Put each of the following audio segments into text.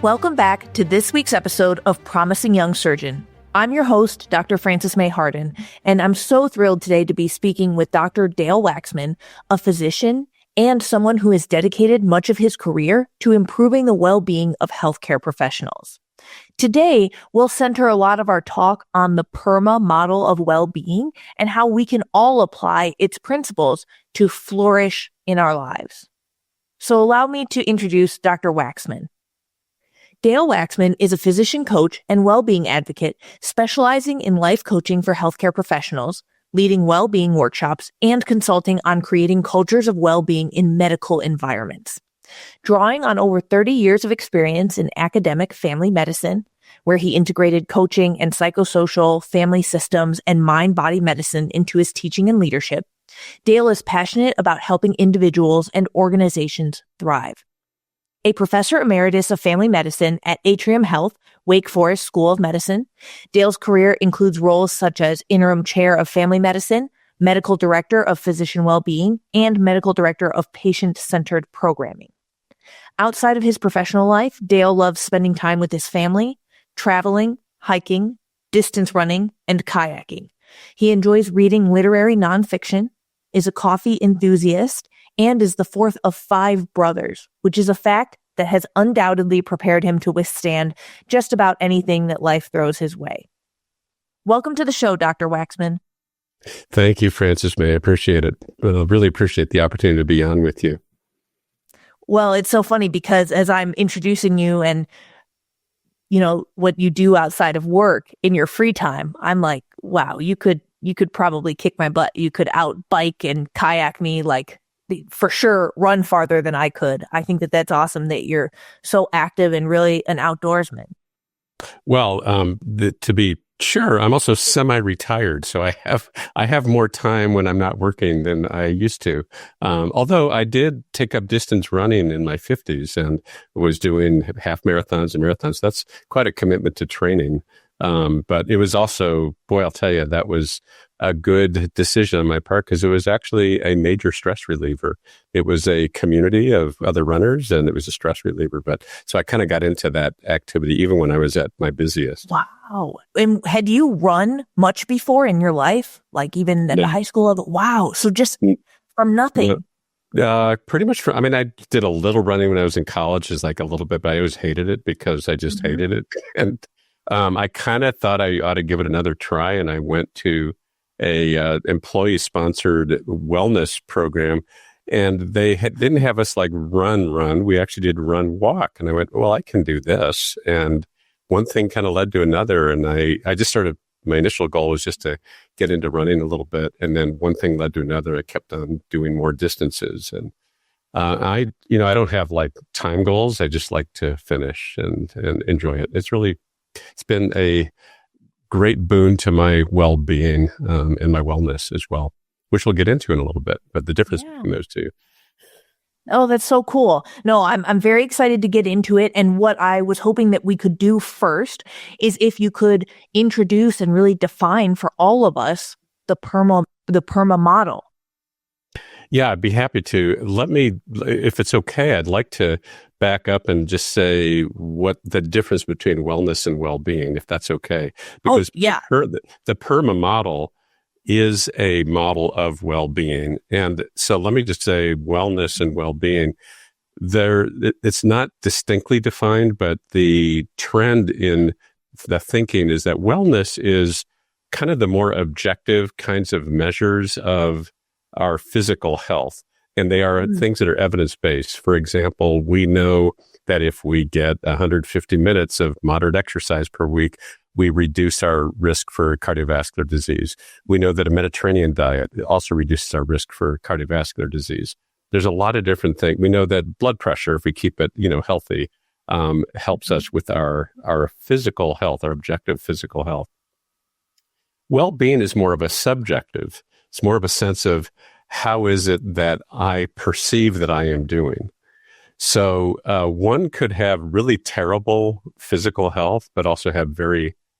Welcome back to this week's episode of Promising Young Surgeon. I'm your host, Dr. Frances Mei Hardin, and I'm so thrilled today to be speaking with Dr. Dael Waxman, a physician and someone who has dedicated much of his career to improving the well-being of healthcare professionals. Today, we'll center a lot of our talk on the PERMA model of well-being and how we can all apply its principles to flourish in our lives. So allow me to introduce Dr. Waxman. Dael Waxman is a physician coach and well-being advocate specializing in life coaching for healthcare professionals, leading well-being workshops, and consulting on creating cultures of well-being in medical environments. Drawing on over 30 years of experience in academic family medicine, where he integrated coaching and psychosocial family systems and mind-body medicine into his teaching and leadership, Dael is passionate about helping individuals and organizations thrive. A professor emeritus of family medicine at Atrium Health, Wake Forest School of Medicine, Dael's career includes roles such as interim chair of family medicine, medical director of physician well-being, and medical director of patient-centered programming. Outside of his professional life, Dael loves spending time with his family, traveling, hiking, distance running, and kayaking. He enjoys reading literary nonfiction, is a coffee enthusiast, and is the fourth of 5 brothers, which is a fact that has undoubtedly prepared him to withstand just about anything that life throws his way. Welcome to the show, Dr. Waxman. Thank you, Frances May. I appreciate it. Really appreciate the opportunity to be on with you. Well, it's so funny because as I'm introducing you and, you know, what you do outside of work in your free time, I'm like, wow, you could probably kick my butt. You could out bike and kayak me, like for sure run farther than I could. I think that that's awesome that you're so active and really an outdoorsman. Well, to be sure, I'm also semi-retired, so I have more time when I'm not working than I used to. Although I did take up distance running in my 50s and was doing half marathons and marathons. That's quite a commitment to training. But it was also, boy, I'll tell you, that was a good decision on my part because it was actually a major stress reliever. It was a community of other runners and it was a stress reliever. But so I kind of got into that activity even when I was at my busiest. Wow. And had you run much before in your life? Like even at the high school level? Wow. So just from nothing. Pretty much. I did a little running when I was in college, is like a little bit, but I always hated it because I just hated it. And I kind of thought I ought to give it another try, and I went to a employee-sponsored wellness program, and they didn't have us like run. We actually did run-walk, and I went, well, I can do this. And one thing kind of led to another, and I just started. My initial goal was just to get into running a little bit, and then one thing led to another. I kept on doing more distances, and I don't have like time goals. I just like to finish and enjoy it. It's been a great boon to my well-being and my wellness as well, which we'll get into in a little bit, but the difference between those two. Oh, that's so cool. No, I'm very excited to get into it. And what I was hoping that we could do first is if you could introduce and really define for all of us the PERMA model. Yeah, I'd be happy to. If it's okay, I'd like to back up and just say what the difference between wellness and well-being, if that's okay. Because the PERMA model is a model of well-being. And so let me just say wellness and well-being, it's not distinctly defined, but the trend in the thinking is that wellness is kind of the more objective kinds of measures of our physical health. And they are things that are evidence-based. For example, we know that if we get 150 minutes of moderate exercise per week, we reduce our risk for cardiovascular disease. We know that a Mediterranean diet also reduces our risk for cardiovascular disease. There's a lot of different things. We know that blood pressure, if we keep it, healthy, helps us with our physical health, our objective physical health. Well-being is more of a subjective. It's more of a sense of how is it that I perceive that I am doing. So one could have really terrible physical health, but also have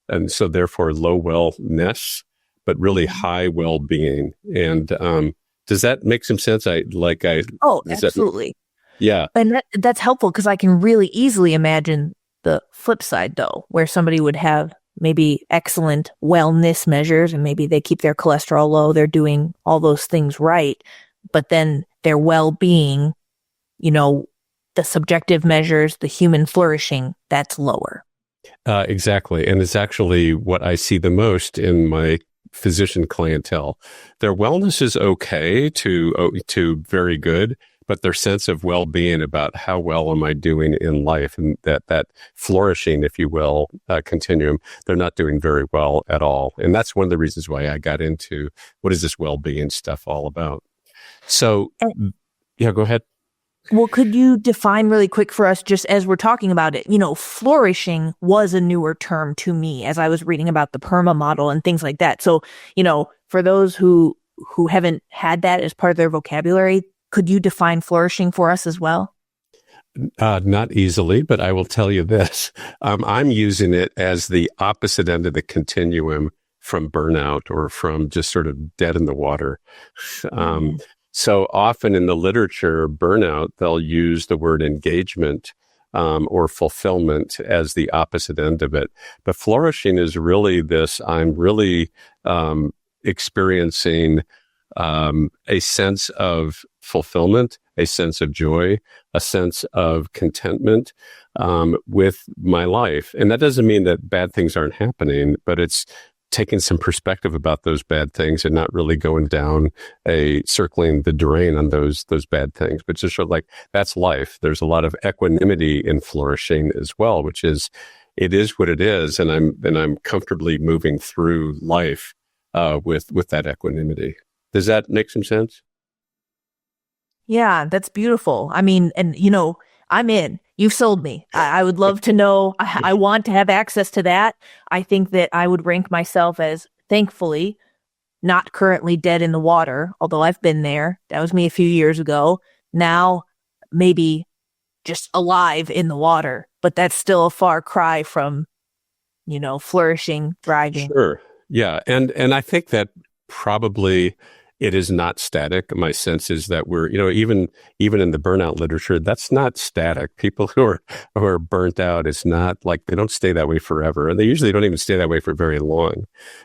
and so therefore low wellness, but really high well-being. And does that make some sense? Absolutely. Yeah. And that's helpful because I can really easily imagine the flip side though, where somebody would have maybe excellent wellness measures and maybe they keep their cholesterol low, they're doing all those things right, but then their well-being, the subjective measures, the human flourishing, that's lower. Exactly. And it's actually what I see the most in my physician clientele. Their wellness is okay to very good, but their sense of well-being about how well am I doing in life and that flourishing, if you will, continuum, they're not doing very well at all. And that's one of the reasons why I got into what is this well-being stuff all about. So, yeah, go ahead. Well, could you define really quick for us, just as we're talking about it, flourishing was a newer term to me as I was reading about the PERMA model and things like that. So, for those who haven't had that as part of their vocabulary, could you define flourishing for us as well? Not easily, but I will tell you this. I'm using it as the opposite end of the continuum from burnout or from just sort of dead in the water. So often in the literature, burnout, they'll use the word engagement or fulfillment as the opposite end of it. But flourishing is really this, I'm really experiencing a sense of fulfillment, a sense of joy, a sense of contentment with my life. And that doesn't mean that bad things aren't happening, but it's taking some perspective about those bad things and not really going down circling the drain on those bad things, but just sort of like, that's life. There's a lot of equanimity in flourishing as well, which is, it is what it is. And I'm comfortably moving through life with that equanimity. Does that make some sense? Yeah, that's beautiful. I mean, and I'm in. You've sold me. I would love to know. I want to have access to that. I think that I would rank myself as, thankfully, not currently dead in the water, although I've been there. That was me a few years ago. Now, maybe just alive in the water, but that's still a far cry from, flourishing, thriving. Sure. Yeah. And I think that probably it is not static. My sense is that we're, even in the burnout literature, that's not static. People who are burnt out, it's not like they don't stay that way forever. And they usually don't even stay that way for very long.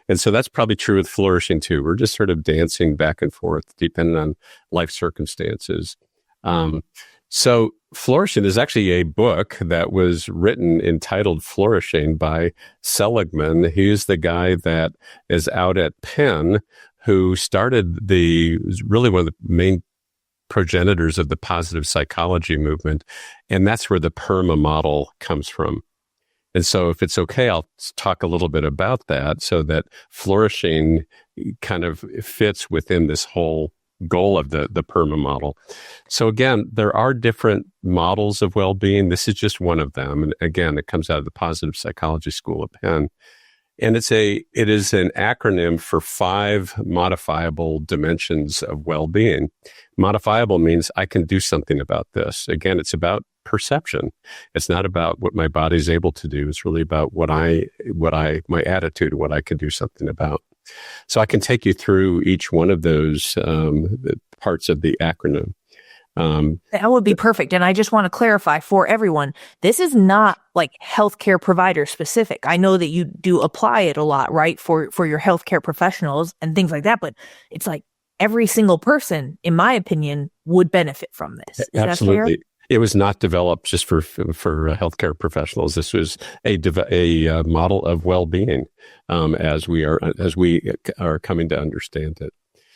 And so that's probably true with flourishing too. We're just sort of dancing back and forth depending on life circumstances. So Flourishing is actually a book that was written entitled Flourishing by Seligman. He's the guy that is out at Penn who started really one of the main progenitors of the positive psychology movement. And that's where the PERMA model comes from. And so if it's okay, I'll talk a little bit about that so that flourishing kind of fits within this whole goal of the PERMA model. So again, there are different models of well-being. This is just one of them. And again, it comes out of the positive psychology school of Penn. And it is an acronym for 5 modifiable dimensions of well-being. Modifiable means I can do something about this. Again, it's about perception. It's not about what my body is able to do. It's really about my attitude, what I can do something about. So I can take you through each one of those parts of the acronym. That would be perfect. And I just want to clarify for everyone, this is not like healthcare provider specific. I know that you do apply it a lot, right? For your healthcare professionals and things like that, but it's like every single person, in my opinion, would benefit from this. Is Absolutely. that fair? It was not developed just for healthcare professionals. This was a model of well-being as we are coming to understand it.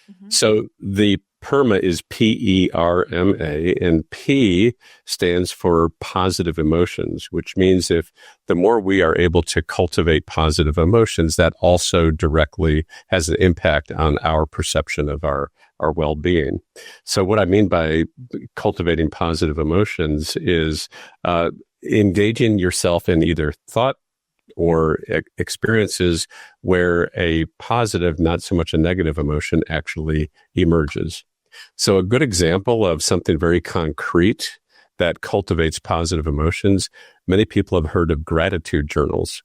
Mm-hmm. So the PERMA is PERMA, and P stands for positive emotions, which means if the more we are able to cultivate positive emotions, that also directly has an impact on our perception of our well-being. So what I mean by cultivating positive emotions is engaging yourself in either thought or experiences where a positive, not so much a negative emotion actually emerges. So a good example of something very concrete that cultivates positive emotions, many people have heard of gratitude journals.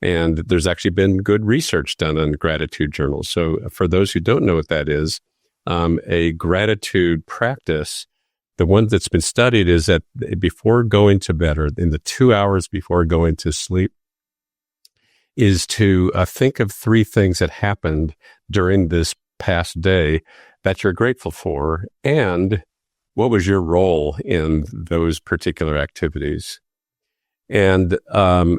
And there's actually been good research done on gratitude journals. So for those who don't know what that is, a gratitude practice the one that's been studied is that before going to bed, or in the 2 hours before going to sleep, is to think of 3 things that happened during this past day that you're grateful for, and what was your role in those particular activities, and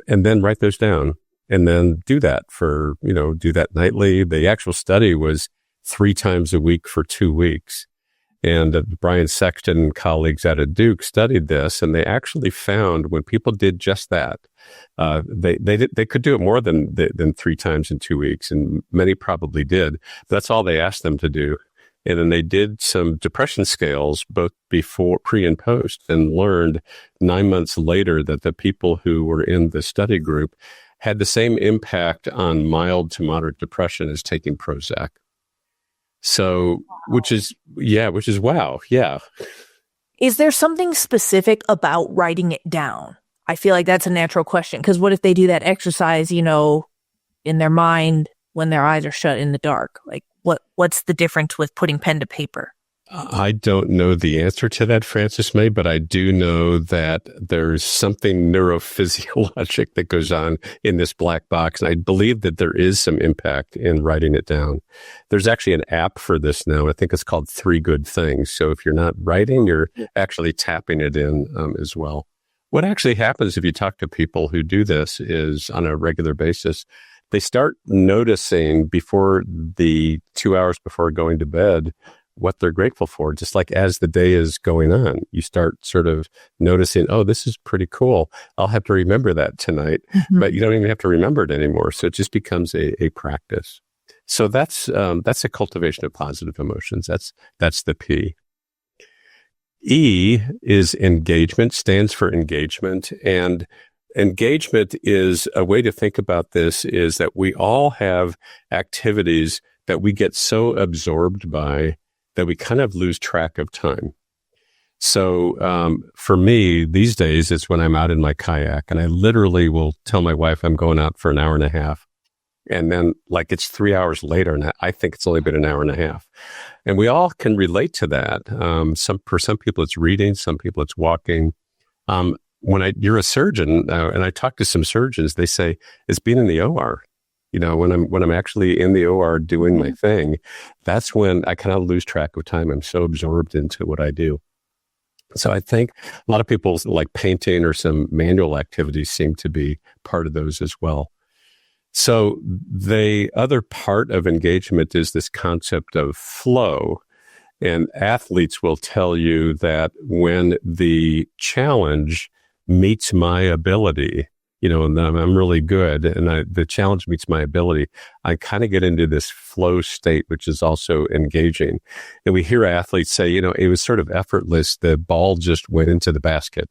then write those down, and then do that do that nightly. The actual study was 3 times a week for 2 weeks. And Brian Sexton and colleagues out of Duke studied this, and they actually found when people did just that, they could do it more than 3 times in 2 weeks, and many probably did. But that's all they asked them to do. And then they did some depression scales, both before, pre and post, and learned 9 months later that the people who were in the study group had the same impact on mild to moderate depression as taking Prozac. So, which is wow. Yeah. Is there something specific about writing it down? I feel like that's a natural question, because what if they do that exercise, in their mind when their eyes are shut in the dark? Like, what's the difference with putting pen to paper? I don't know the answer to that, Frances May, but I do know that there's something neurophysiologic that goes on in this black box. And I believe that there is some impact in writing it down. There's actually an app for this now. I think it's called 3 Good Things. So if you're not writing, you're actually tapping it in as well. What actually happens if you talk to people who do this is on a regular basis, they start noticing before the 2 hours before going to bed what they're grateful for. Just like as the day is going on, you start sort of noticing, oh, this is pretty cool. I'll have to remember that tonight, but you don't even have to remember it anymore. So it just becomes a practice. So that's a cultivation of positive emotions. That's the P. E is engagement, stands for engagement. And engagement is a way to think about this is that we all have activities that we get so absorbed by that we kind of lose track of time. So for me, these days, it's when I'm out in my kayak, and I literally will tell my wife I'm going out for an hour and a half. And then it's 3 hours later, and I think it's only been an hour and a half. And we all can relate to that. For some people, it's reading. Some people, it's walking. You're a surgeon, and I talk to some surgeons, they say it's being in the OR. When I'm actually in the OR doing my thing, that's when I kind of lose track of time. I'm so absorbed into what I do. So I think a lot of people like painting or some manual activities seem to be part of those as well. So the other part of engagement is this concept of flow. And athletes will tell you that when the challenge meets my ability, and I'm really good, and the challenge meets my ability, I kind of get into this flow state, which is also engaging. And we hear athletes say, it was sort of effortless. The ball just went into the basket.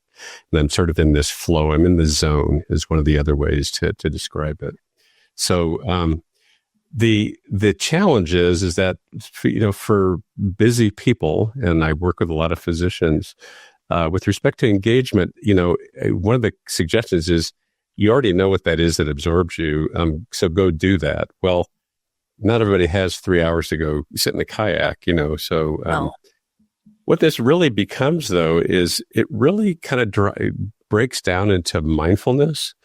And I'm sort of in this flow. I'm in the zone is one of the other ways to describe it. So the challenge is that, for busy people, and I work with a lot of physicians, with respect to engagement, one of the suggestions is, you already know what that is that absorbs you, so go do that. Well, not everybody has 3 hours to go sit in the kayak, so what this really becomes, though, is it really kind of breaks down into mindfulness,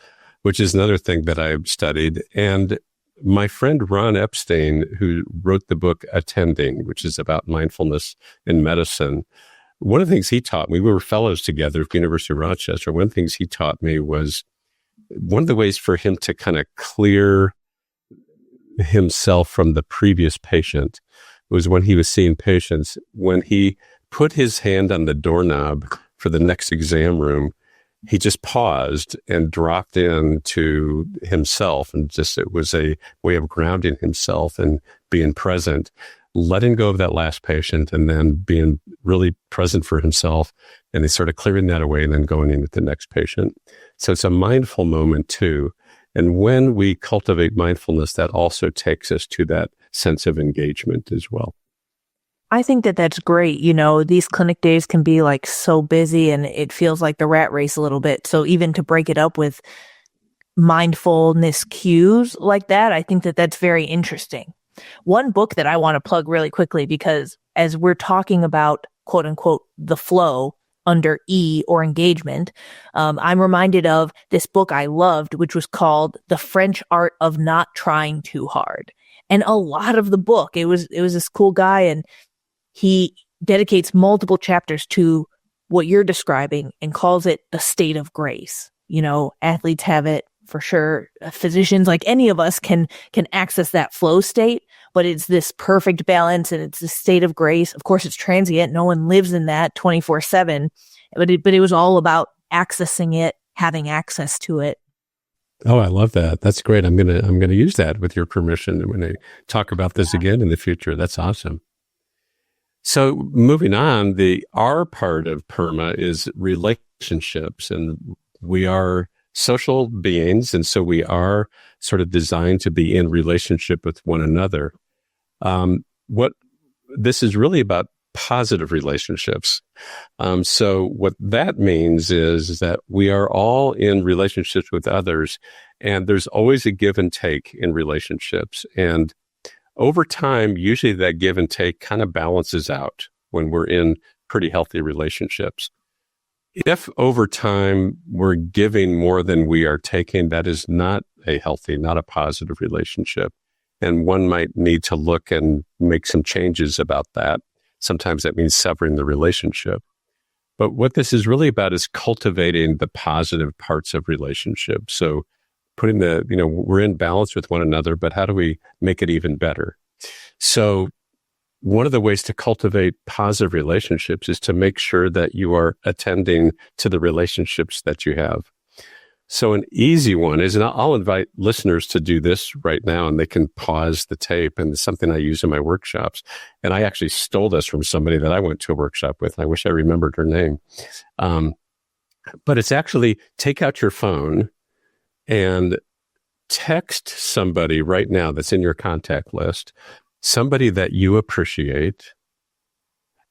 which is another thing that I've studied. And my friend Ron Epstein, who wrote the book Attending, which is about mindfulness in medicine, one of the things he taught me, we were fellows together at the University of Rochester. One of the things he taught me was one of the ways for him to kind of clear himself from the previous patient was when he was seeing patients, when he put his hand on the doorknob for the next exam room, he just paused and dropped into himself. And it was a way of grounding himself and being present, letting go of that last patient and then being really present for himself. And they started clearing that away and then going in with the next patient. So it's a mindful moment too. And when we cultivate mindfulness, that also takes us to that sense of engagement as well. I think that that's great. These clinic days can be so busy and it feels like the rat race a little bit. So even to break it up with mindfulness cues like that, I think that that's very interesting. One book that I want to plug really quickly, because as we're talking about quote unquote, the flow under E or engagement. I'm reminded of this book I loved, which was called The French Art of Not Trying Too Hard. And a lot of the book, it was this cool guy, and he dedicates multiple chapters to what you're describing and calls it the state of grace. Athletes have it for sure. Physicians, like any of us, can access that flow state, but it's this perfect balance and it's the state of grace. Of course, it's transient. No one lives in that 24/7, but it was all about accessing it, having access to it. Oh, I love that. That's great. I'm gonna use that with your permission when I talk about this again in the future. That's awesome. So moving on, the R part of PERMA is relationships, and we are social beings, and so we are sort of designed to be in relationship with one another. What this is really about positive relationships. So what that means is that we are all in relationships with others, and there's always a give and take in relationships. And over time, usually that give and take kind of balances out when we're in pretty healthy relationships. If over time we're giving more than we are taking, that is not a healthy, not a positive relationship. And one might need to look and make some changes about that. Sometimes that means severing the relationship. But what this is really about is cultivating the positive parts of relationships. So putting we're in balance with one another, but how do we make it even better? So one of the ways to cultivate positive relationships is to make sure that you are attending to the relationships that you have. So an easy one is, and I'll invite listeners to do this right now, and they can pause the tape, and it's something I use in my workshops. And I actually stole this from somebody that I went to a workshop with. I wish I remembered her name. But it's actually take out your phone and text somebody right now that's in your contact list, somebody that you appreciate,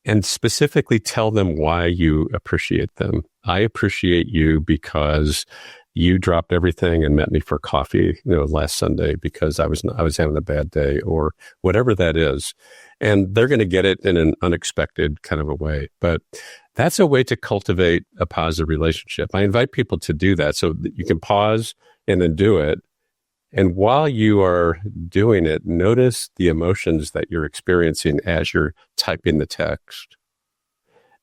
and specifically tell them why you appreciate them. I appreciate you because you dropped everything and met me for coffee, last Sunday because I was having a bad day, or whatever that is. And they're going to get it in an unexpected kind of a way. But that's a way to cultivate a positive relationship. I invite people to do that so that you can pause and then do it. And while you are doing it, notice the emotions that you're experiencing as you're typing the text.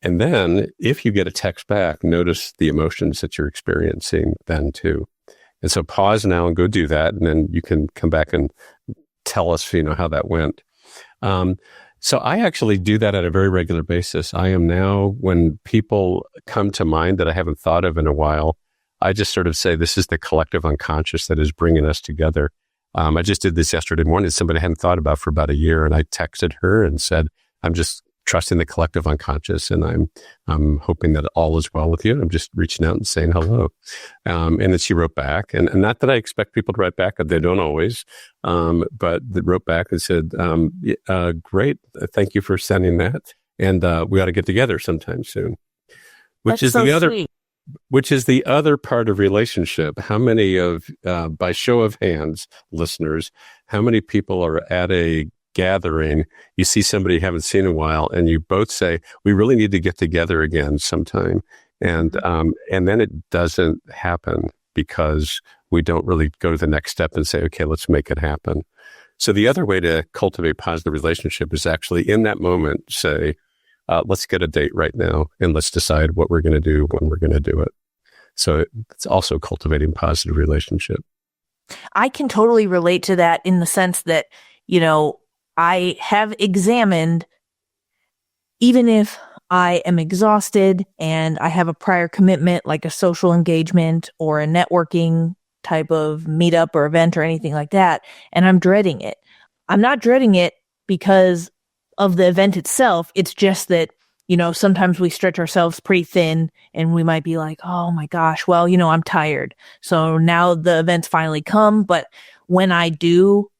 And then if you get a text back, notice the emotions that you're experiencing then too. And so pause now and go do that. And then you can come back and tell us, how that went. So I actually do that at a very regular basis. I am now, when people come to mind that I haven't thought of in a while, I just sort of say, this is the collective unconscious that is bringing us together. I just did this yesterday morning. Somebody I hadn't thought about for about a year. And I texted her and said, I'm just trusting the collective unconscious, and I'm hoping that all is well with you. I'm just reaching out and saying hello. And then she wrote back, and not that I expect people to write back, they don't always, but they wrote back and said, great, thank you for sending that. And we ought to get together sometime soon, which is the other part of relationship. How many by show of hands, listeners, how many people are at a gathering, you see somebody you haven't seen in a while, and you both say, we really need to get together again sometime. And then it doesn't happen because we don't really go to the next step and say, okay, let's make it happen. So the other way to cultivate positive relationship is actually in that moment, say, let's get a date right now and let's decide what we're going to do when we're going to do it. So it's also cultivating positive relationship. I can totally relate to that in the sense that, I have examined, even if I am exhausted and I have a prior commitment, like a social engagement or a networking type of meetup or event or anything like that, and I'm dreading it. I'm not dreading it because of the event itself. It's just that, sometimes we stretch ourselves pretty thin and we might be like, oh my gosh, well, I'm tired. So now the event's finally come. But when I do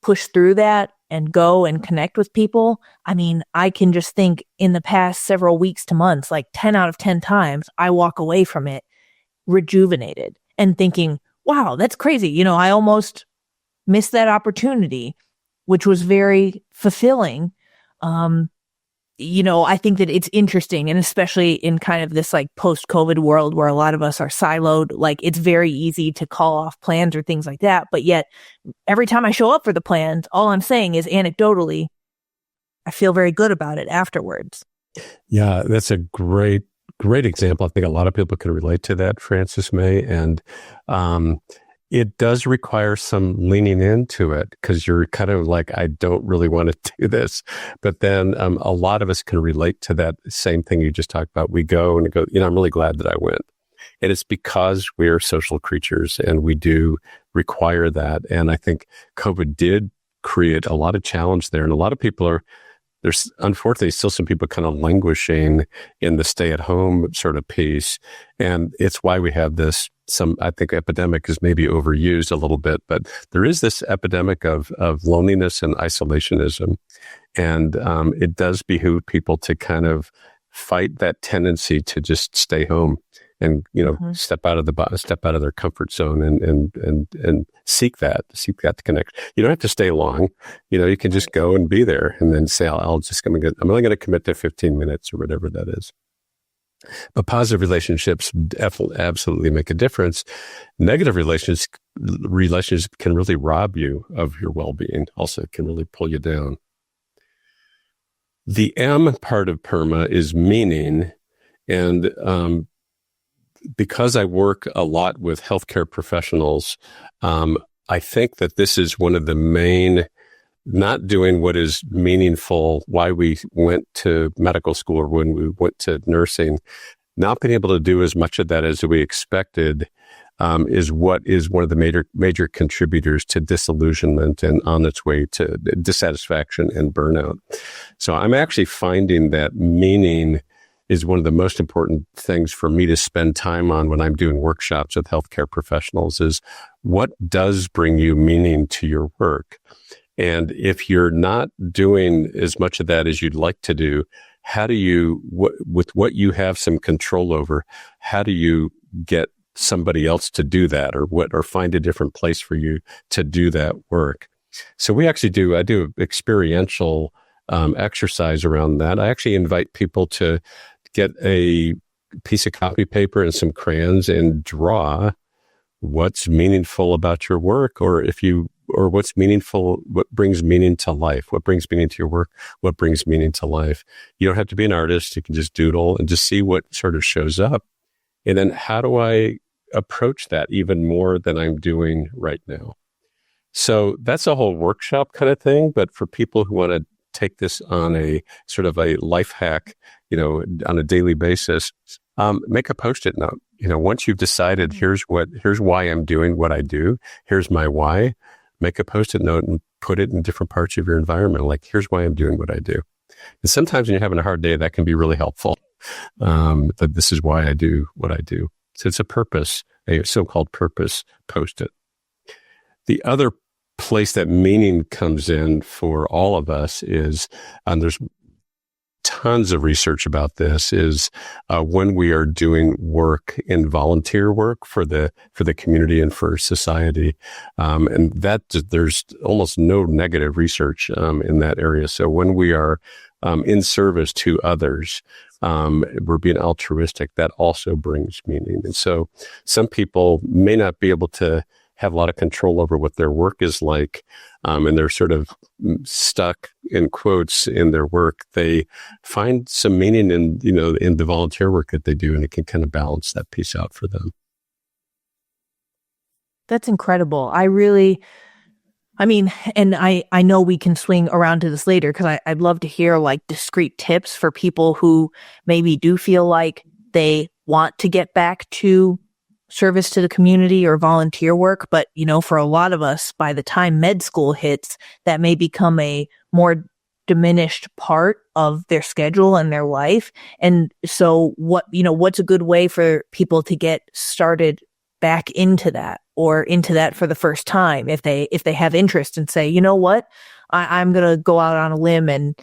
push through that and go and connect with people, I can just think in the past several weeks to months, like 10 out of 10 times, I walk away from it rejuvenated and thinking, wow, that's crazy. I almost missed that opportunity, which was very fulfilling. I think that it's interesting, and especially in kind of this like post-COVID world where a lot of us are siloed, like it's very easy to call off plans or things like that. But yet every time I show up for the plans, all I'm saying is anecdotally, I feel very good about it afterwards. Yeah, that's a great example. I think a lot of people can relate to that, Frances May. And it does require some leaning into it because you're kind of like, I don't really want to do this. But then a lot of us can relate to that same thing you just talked about. We go and go, I'm really glad that I went. And it's because we're social creatures and we do require that. And I think COVID did create a lot of challenge there. And a lot of people there's unfortunately still some people kind of languishing in the stay at home sort of piece. And it's why we have this, I think epidemic is maybe overused a little bit, but there is this epidemic of loneliness and isolationism. And it does behoove people to kind of fight that tendency to just stay home and, step out of their comfort zone and seek that to connect. You don't have to stay long. You can just go and be there and then say, I'm only going to commit to 15 minutes or whatever that is. But positive relationships absolutely make a difference. Negative relationships can really rob you of your well-being. Also, can really pull you down. The M part of PERMA is meaning, and because I work a lot with healthcare professionals, I think that this is one of the main, not doing what is meaningful, why we went to medical school or when we went to nursing, not being able to do as much of that as we expected, is what is one of the major contributors to disillusionment and on its way to dissatisfaction and burnout. So I'm actually finding that meaning is one of the most important things for me to spend time on when I'm doing workshops with healthcare professionals is what does bring you meaning to your work? And if you're not doing as much of that as you'd like to do, how do you, with what you have some control over, how do you get somebody else to do that or find a different place for you to do that work? So I do experiential exercise around that. I actually invite people to get a piece of copy paper and some crayons and draw what's meaningful about your work, or what's meaningful, what brings meaning to life, what brings meaning to your work, what brings meaning to life. You don't have to be an artist. You can just doodle and just see what sort of shows up. And then how do I approach that even more than I'm doing right now? So that's a whole workshop kind of thing. But for people who want to take this on a sort of a life hack, on a daily basis, make a Post-it note. Once you've decided, here's why I'm doing what I do. Here's my why. Make a Post-it note and put it in different parts of your environment. Like, here's why I'm doing what I do. And sometimes when you're having a hard day, that can be really helpful. That this is why I do what I do. So it's a so-called purpose Post-it. The other place that meaning comes in for all of us is, there's tons of research about this, is when we are doing work in volunteer work for the community and for society, and that there's almost no negative research in that area. So when we are in service to others, we're being altruistic, that also brings meaning. And so some people may not be able to have a lot of control over what their work is like, and they're sort of stuck in quotes in their work. They find some meaning in the volunteer work that they do, and it can kind of balance that piece out for them. That's incredible. And I know we can swing around to this later because I'd love to hear like discrete tips for people who maybe do feel like they want to get back to service to the community or volunteer work. But, for a lot of us, by the time med school hits, that may become a more diminished part of their schedule and their life. And so what's a good way for people to get started back into that, or into that for the first time if they have interest and say, I'm going to go out on a limb and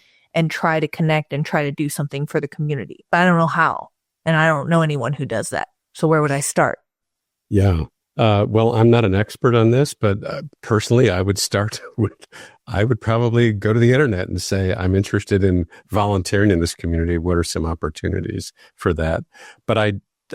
try to connect and try to do something for the community, but I don't know how. And I don't know anyone who does that. So where would I start? Yeah. Well, I'm not an expert on this, but personally, I would probably go to the internet and say, I'm interested in volunteering in this community. What are some opportunities for that? But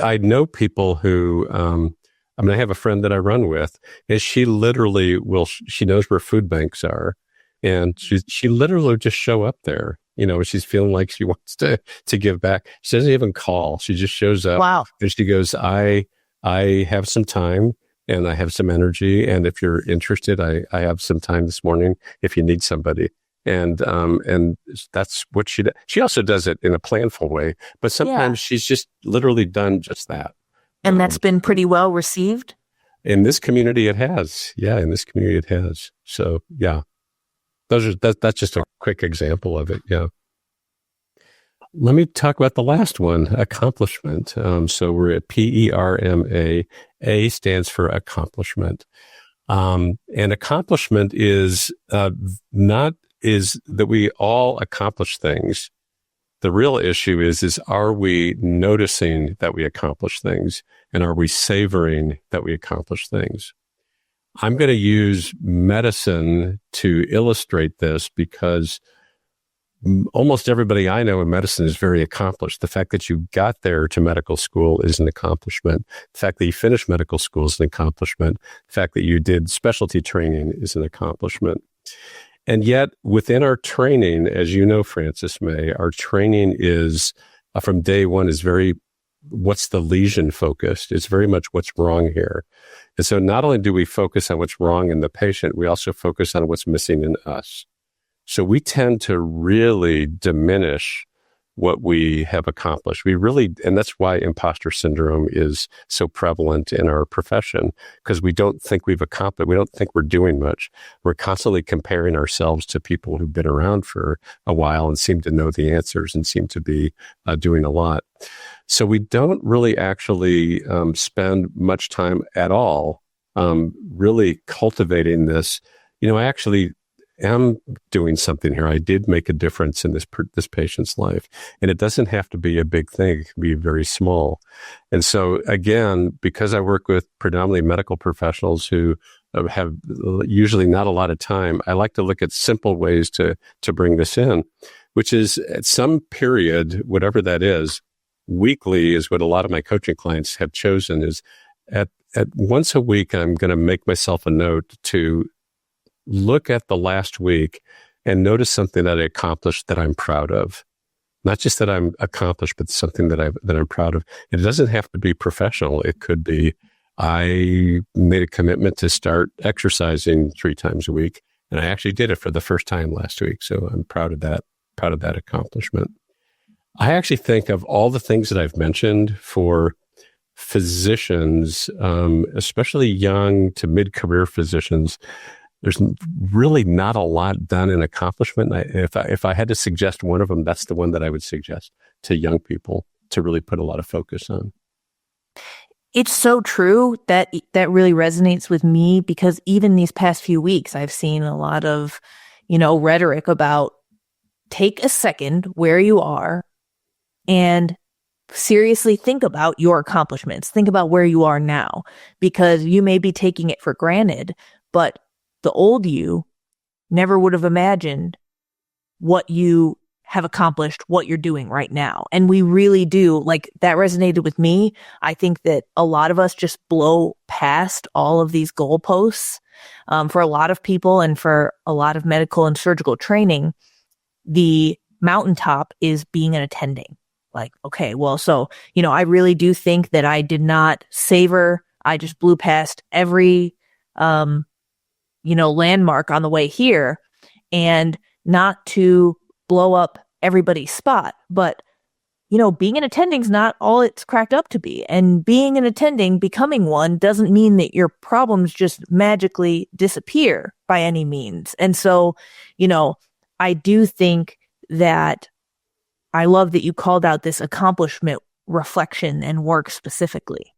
I know people who, I have a friend that I run with, and she literally she knows where food banks are, and she literally will just show up there. She's feeling like she wants to give back. She doesn't even call. She just shows up. Wow. And she goes, I have some time and I have some energy. And if you're interested, I have some time this morning if you need somebody. And that's what she does. She also does it in a planful way, but sometimes she's just literally done just that. And that's been pretty well received? In this community, it has. Yeah, in this community, it has. So, yeah. That's just a quick example of it. Yeah. Let me talk about the last one, accomplishment. So we're at PERMA. A stands for accomplishment. And accomplishment is is that we all accomplish things. The real issue is are we noticing that we accomplish things, and are we savoring that we accomplish things? I'm going to use medicine to illustrate this because almost everybody I know in medicine is very accomplished. The fact that you got there to medical school is an accomplishment. The fact that you finished medical school is an accomplishment. The fact that you did specialty training is an accomplishment. And yet within our training, as you know, Frances May, our training is from day one is very, what's the lesion focused? It's very much what's wrong here. And so not only do we focus on what's wrong in the patient, we also focus on what's missing in us. So we tend to really diminish what we have accomplished. And that's why imposter syndrome is so prevalent in our profession, because we don't think we've accomplished, we don't think we're doing much. We're constantly comparing ourselves to people who've been around for a while and seem to know the answers and seem to be doing a lot. So we don't really actually spend much time at all really cultivating this. I actually am doing something here. I did make a difference in this patient's life. And it doesn't have to be a big thing. It can be very small. And so again, because I work with predominantly medical professionals who have usually not a lot of time, I like to look at simple ways to bring this in, which is at some period, whatever that is, weekly is what a lot of my coaching clients have chosen, is at once a week, I'm going to make myself a note to look at the last week and notice something that I accomplished that I'm proud of. Not just that I'm accomplished, but something that I'm proud of. It doesn't have to be professional. It could be, I made a commitment to start exercising 3 times a week, and I actually did it for the first time last week. So I'm proud of that accomplishment. I actually think of all the things that I've mentioned for physicians, especially young to mid-career physicians, there's really not a lot done in accomplishment. If I had to suggest one of them, that's the one that I would suggest to young people to really put a lot of focus on. It's so true that really resonates with me, because even these past few weeks, I've seen a lot of, rhetoric about take a second where you are and seriously think about your accomplishments. Think about where you are now, because you may be taking it for granted, but the old you never would have imagined what you have accomplished, what you're doing right now. And we really do, like, that resonated with me. I think that a lot of us just blow past all of these goalposts. For a lot of people and for a lot of medical and surgical training, the mountaintop is being an attending. Like, okay, well, so, I really do think that I did not savor, I just blew past every, landmark on the way here, and not to blow up everybody's spot. But, being an attending is not all it's cracked up to be. And being an attending, becoming one, doesn't mean that your problems just magically disappear by any means. And so, I do think that I love that you called out this accomplishment reflection and work specifically.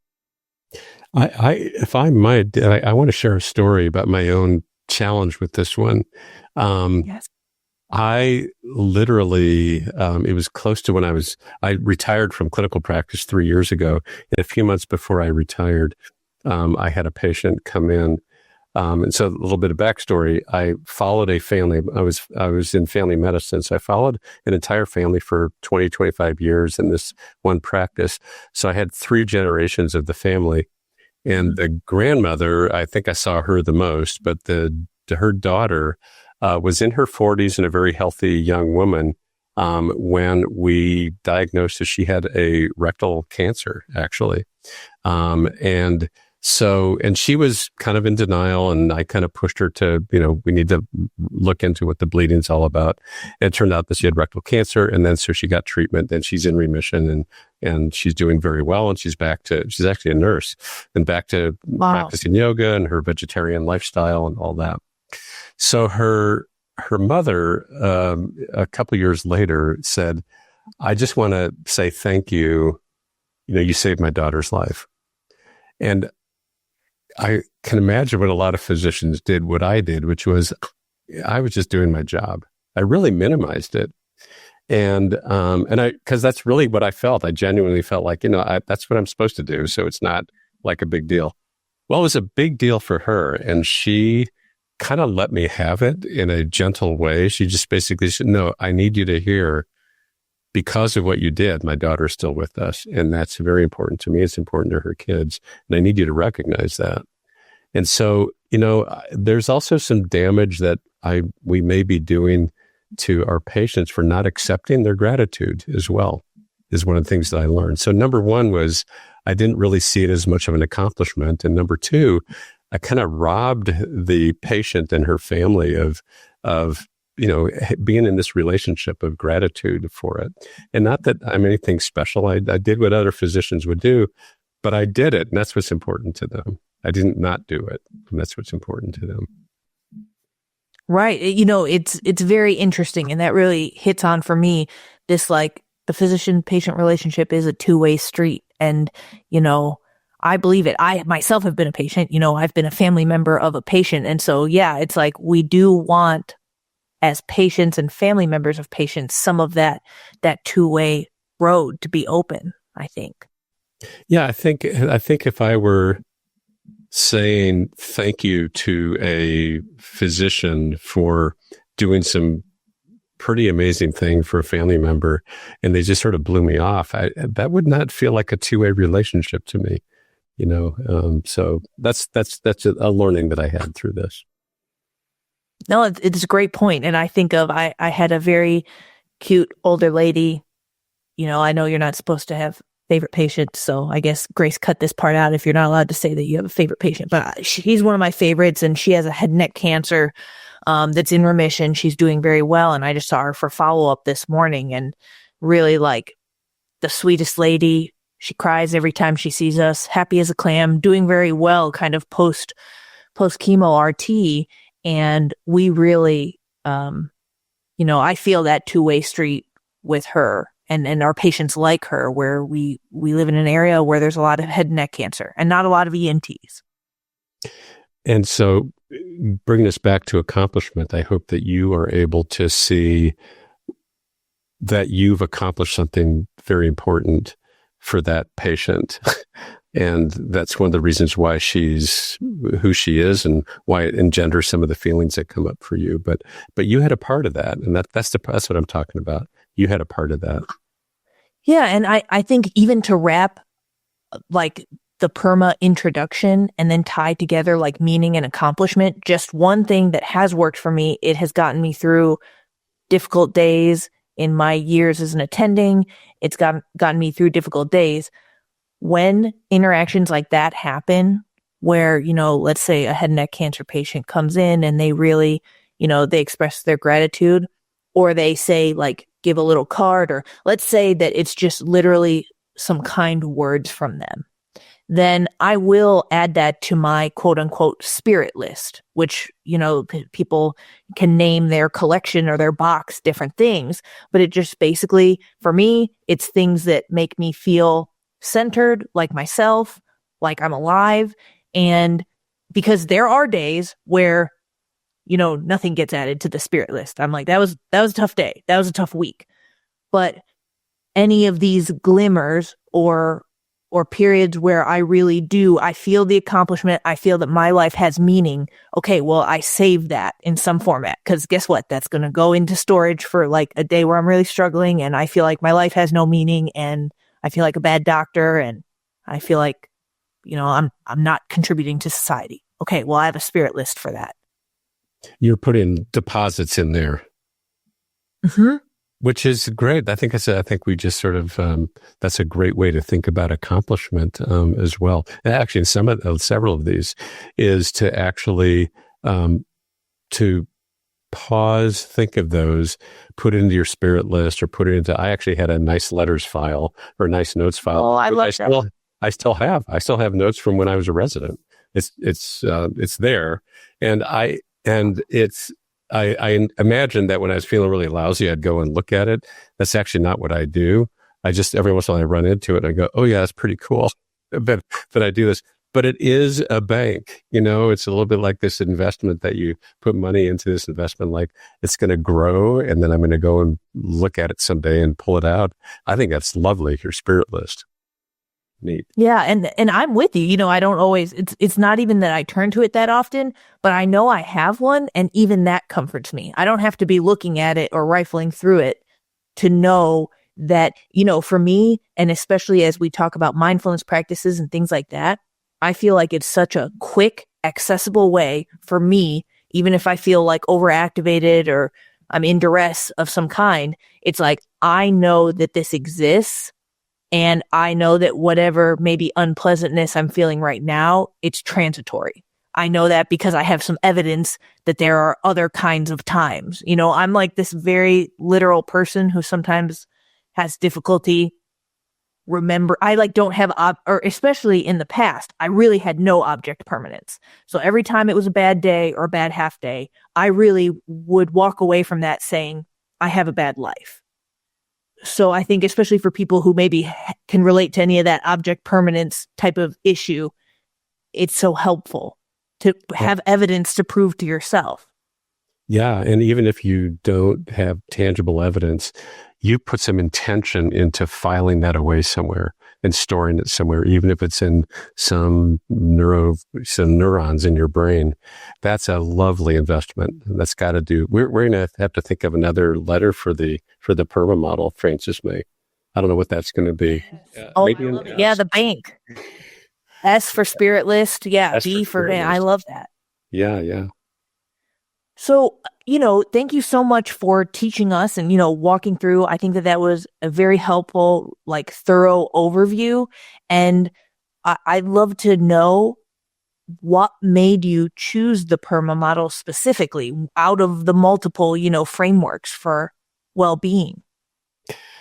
If I might, I want to share a story about my own challenge with this one. Yes. I literally, it was close to when I retired from clinical practice 3 years ago. And a few months before I retired, I had a patient come in. And so a little bit of backstory, I followed a family. I was in family medicine. So I followed an entire family for 20, 25 years in this one practice. So I had 3 generations of the family. And the grandmother, I think I saw her the most, but her daughter was in her 40s and a very healthy young woman when we diagnosed that she had a rectal cancer, actually. And she was kind of in denial, and I kind of pushed her to, we need to look into what the bleeding's all about. And it turned out that she had rectal cancer. And then so she got treatment, and she's in remission, and she's doing very well. And she's actually a nurse, and back to practicing yoga and her vegetarian lifestyle and all that. So her mother, a couple of years later, said, "I just want to say thank you. You saved my daughter's life." And I can imagine what a lot of physicians did, what I did, which was I was just doing my job. I really minimized it. And because that's really what I felt. I genuinely felt like, that's what I'm supposed to do. So it's not like a big deal. Well, it was a big deal for her. And she kind of let me have it in a gentle way. She just basically said, "No, I need you to hear, because of what you did, my daughter's still with us. And that's very important to me. It's important to her kids. And I need you to recognize that." And so, there's also some damage that we may be doing to our patients for not accepting their gratitude as well, is one of the things that I learned. So number one was I didn't really see it as much of an accomplishment. And number two, I kind of robbed the patient and her family of being in this relationship of gratitude for it. And not that I'm anything special. I did what other physicians would do, but I did it. And that's what's important to them. I didn't not do it. And that's what's important to them. Right. It's very interesting. And that really hits on for me, this, like, the physician-patient relationship is a two-way street. And, I believe it. I myself have been a patient, I've been a family member of a patient. And so, yeah, it's like we do want, as patients and family members of patients, some of that two-way road to be open, I think. Yeah, I think if I were saying thank you to a physician for doing some pretty amazing thing for a family member, and they just sort of blew me off, that would not feel like a two-way relationship to me, So that's a learning that I had through this. No, it's a great point. And I think I had a very cute older lady. I know you're not supposed to have favorite patients, so I guess Grace cut this part out if you're not allowed to say that you have a favorite patient. But she's one of my favorites, and she has a head and neck cancer that's in remission. She's doing very well, and I just saw her for follow-up this morning, and really, like, the sweetest lady. She cries every time she sees us, happy as a clam, doing very well, kind of post chemo RT. And we really, I feel that two-way street with her and our patients like her, where we live in an area where there's a lot of head and neck cancer and not a lot of ENTs. And so, bringing us back to accomplishment, I hope that you are able to see that you've accomplished something very important for that patient. And that's one of the reasons why she's who she is and why it engenders some of the feelings that come up for you. But you had a part of that. And that's what I'm talking about. You had a part of that. Yeah. And I think even to wrap, like, the PERMA introduction and then tie together, like, meaning and accomplishment, just one thing that has worked for me, it has gotten me through difficult days in my years as an attending. It's gotten me through difficult days. When interactions like that happen, where, let's say a head and neck cancer patient comes in and they really, they express their gratitude, or they say, like, give a little card, or let's say that it's just literally some kind words from them, then I will add that to my quote unquote spirit list, which, people can name their collection or their box different things, but it just basically, for me, it's things that make me feel centered, like myself, like I'm alive. And because there are days where, nothing gets added to the spirit list. I'm like, that was a tough day. That was a tough week. But any of these glimmers or or periods where I feel the accomplishment. I feel that my life has meaning. Okay, well, I save that in some format, because guess what? That's going to go into storage for like a day where I'm really struggling and I feel like my life has no meaning and I feel like a bad doctor and I feel like, I'm not contributing to society. Okay, well, I have a spirit list for that. You're putting deposits in there. Mm-hmm. Which is great. I think we just sort of, that's a great way to think about accomplishment as well. And actually, in several of these is to actually, to pause, think of those, put it into your spirit list or put it into, I actually had a nice letters file or a nice notes file. Oh, I love that. I still have notes from when I was a resident. It's there. And I imagine that when I was feeling really lousy, I'd go and look at it. That's actually not what I do. I just, every once in a while I run into it and I go, oh yeah, that's pretty cool that I do this. But it is a bank, it's a little bit like this investment that you put money into this investment, like it's going to grow and then I'm going to go and look at it someday and pull it out. I think that's lovely, your spirit list. Neat. Yeah. And I'm with you. I don't always, it's not even that I turn to it that often, but I know I have one. And even that comforts me. I don't have to be looking at it or rifling through it to know that, for me, and especially as we talk about mindfulness practices and things like that, I feel like it's such a quick, accessible way for me, even if I feel like overactivated or I'm in duress of some kind. It's like, I know that this exists. And I know that whatever maybe unpleasantness I'm feeling right now, it's transitory. I know that because I have some evidence that there are other kinds of times. I'm like this very literal person who sometimes has difficulty I don't have, or especially in the past, I really had no object permanence. So every time it was a bad day or a bad half day, I really would walk away from that saying, I have a bad life. So I think especially for people who maybe can relate to any of that object permanence type of issue, it's so helpful to have evidence to prove to yourself. Yeah. And even if you don't have tangible evidence, you put some intention into filing that away somewhere and storing it somewhere, even if it's in some neurons in your brain. That's a lovely investment. That's got to do. We're going to have to think of another letter for the PERMA model, Frances May. I don't know what that's going to be. The bank. S for spirit list. Yeah. B for I love that. Yeah. So, thank you so much for teaching us and, walking through. I think that was a very helpful, thorough overview. And I'd love to know what made you choose the PERMA model specifically out of the multiple, frameworks for well-being.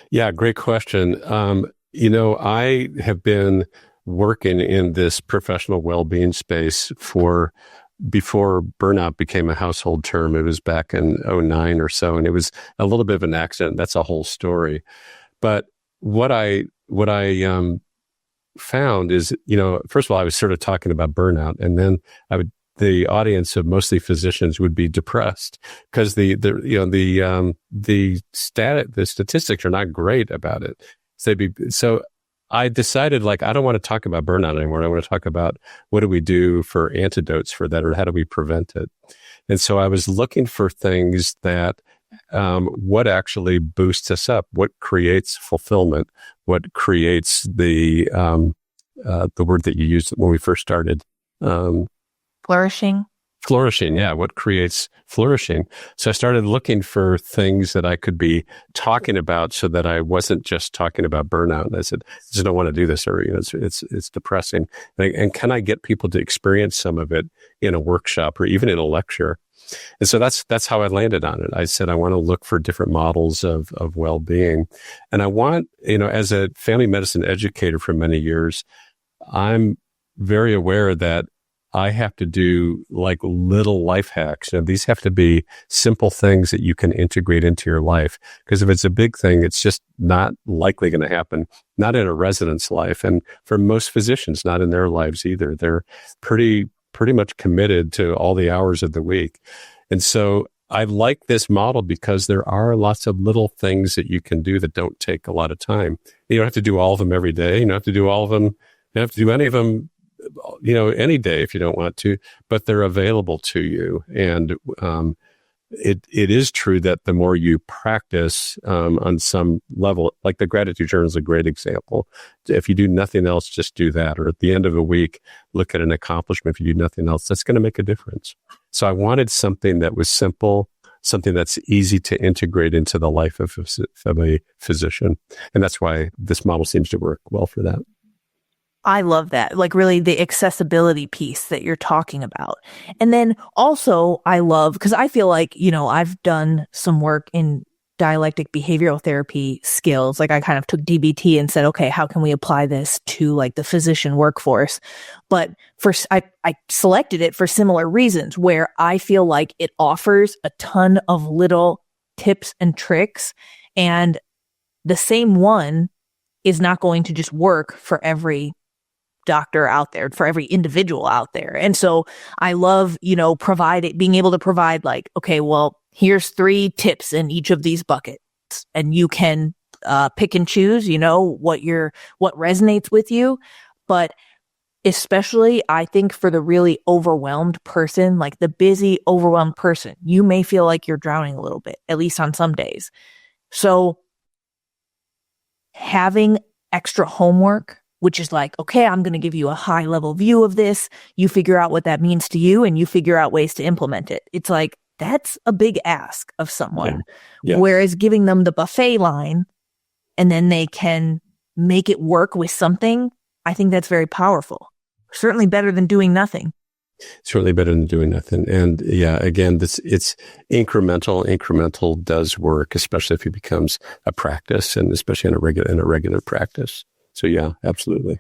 Yeah, great question. I have been working in this professional well-being space before burnout became a household term. It was back in 2009 or so, and it was a little bit of an accident. That's a whole story. But what I found is, first of all, I was sort of talking about burnout, and then the audience of mostly physicians would be depressed because the statistics are not great about it. So I decided, I don't want to talk about burnout anymore. I want to talk about what do we do for antidotes for that, or how do we prevent it? And so I was looking for things that, what actually boosts us up, what creates fulfillment, what creates the word that you used when we first started. Flourishing. Flourishing, yeah. What creates flourishing? So I started looking for things that I could be talking about, so that I wasn't just talking about burnout. And I said, I just don't want to do this, or it's depressing. And can I get people to experience some of it in a workshop or even in a lecture? And so that's how I landed on it. I said I want to look for different models of well-being, and I want, as a family medicine educator for many years, I'm very aware that I have to do little life hacks. These have to be simple things that you can integrate into your life. Because if it's a big thing, it's just not likely going to happen, not in a resident's life. And for most physicians, not in their lives either. They're pretty much committed to all the hours of the week. And so I like this model because there are lots of little things that you can do that don't take a lot of time. You don't have to do all of them every day. You don't have to do all of them. You don't have to do any of them, any day if you don't want to, but they're available to you. And it is true that the more you practice on some level, like the gratitude journal is a great example. If you do nothing else, just do that. Or at the end of a week, look at an accomplishment. If you do nothing else, that's going to make a difference. So I wanted something that was simple, something that's easy to integrate into the life of a physician. And that's why this model seems to work well for that. I love that. Like really the accessibility piece that you're talking about. And then also I love, because I feel like, I've done some work in dialectic behavioral therapy skills. Like I kind of took DBT and said, okay, how can we apply this to like the physician workforce? But I selected it for similar reasons where I feel like it offers a ton of little tips and tricks, and the same one is not going to just work for every doctor out there, for every individual out there. And so I love, being able to provide like, okay, well, here's 3 tips in each of these buckets, and you can pick and choose, what resonates with you. But especially I think for the really overwhelmed person, like the busy, overwhelmed person, you may feel like you're drowning a little bit, at least on some days. So having extra homework, which is like, okay, I'm going to give you a high level view of this. You figure out what that means to you and you figure out ways to implement it. It's like, that's a big ask of someone. Yeah. Whereas giving them the buffet line and then they can make it work with something, I think that's very powerful. Certainly better than doing nothing. Certainly better than doing nothing. And yeah, again, it's incremental. Incremental does work, especially if it becomes a practice, and especially in a regular practice. So yeah, absolutely.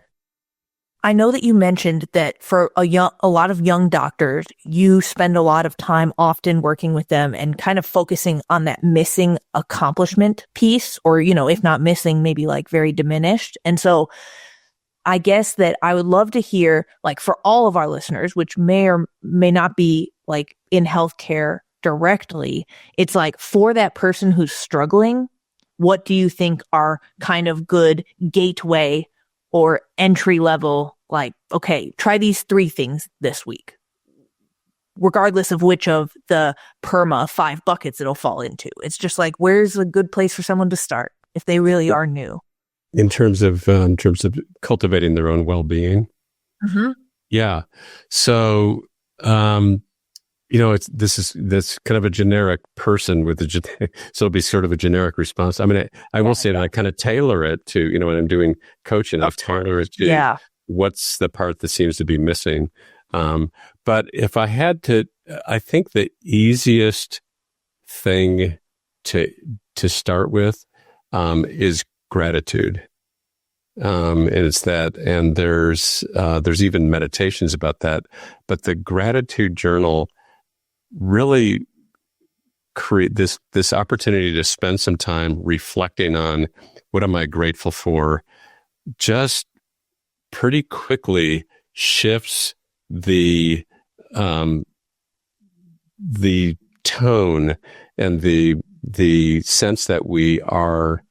I know that you mentioned that for a lot of young doctors, you spend a lot of time often working with them and kind of focusing on that missing accomplishment piece, or, if not missing, maybe like very diminished. And so I guess that I would love to hear, like for all of our listeners, which may or may not be like in healthcare directly, it's like for that person who's struggling, what do you think are kind of good gateway or entry level, like, okay, try these 3 things this week, regardless of which of the PERMA 5 buckets it'll fall into. It's just like, where's a good place for someone to start if they really are new? In terms of cultivating their own well-being. Mm-hmm. Yeah. So, this kind of a generic person with so it'll be sort of a generic response. I mean, I will say that I kind of tailor it to, when I'm doing coaching, I tailor it to what's the part that seems to be missing. But if I had to, I think the easiest thing to start with is gratitude. And it's that, and there's even meditations about that, but the gratitude journal really create this opportunity to spend some time reflecting on what am I grateful for, just pretty quickly shifts the tone and the sense that we are